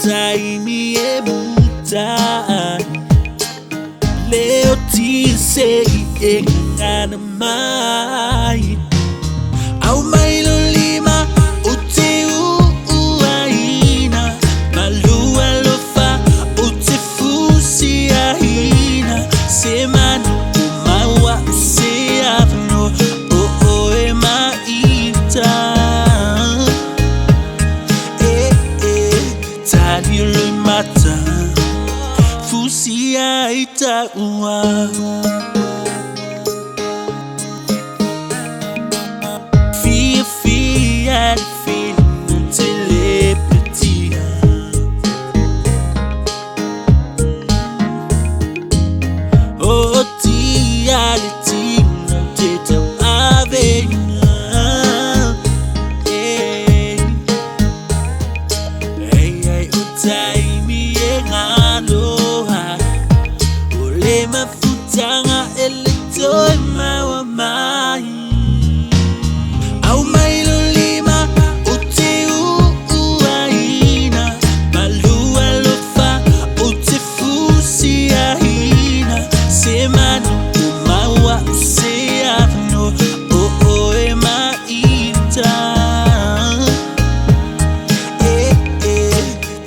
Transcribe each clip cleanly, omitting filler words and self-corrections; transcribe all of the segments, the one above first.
utaimi ebuta leo tise engana mai au mailo lima uti uaina malua lofa uti fusi ahina semana umawa se avno o e maita tadi lui mata fusi aita ua Fiat feeling telepathy oh reality teta avena hey utai mi engaloha ole mafutanga eletoi mawamai au mailo lima uti uaina malua lofa uti fusi ahina semana umawa se avno o e maita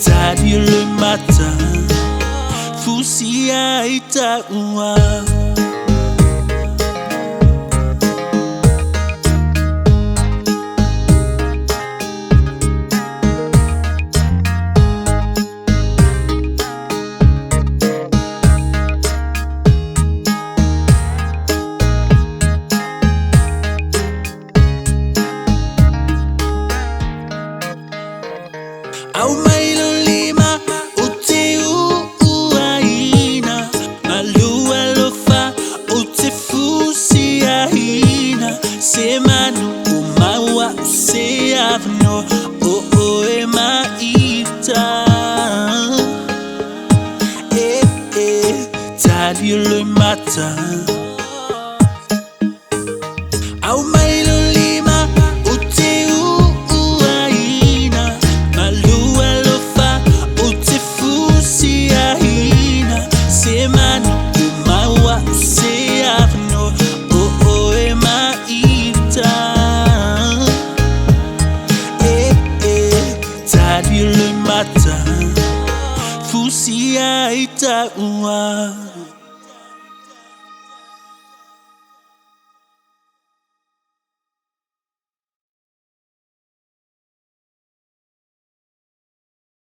tadi lui mata fusi aita ua au mailo lima uti uaina malua lofa uti fusi ahina semana umawa se avno o e maita tadi lui mata au mailo lima uti uaina malua lofa uti fusi ahina semana umawa se avno o e maita tadi lui mata fusi aita ua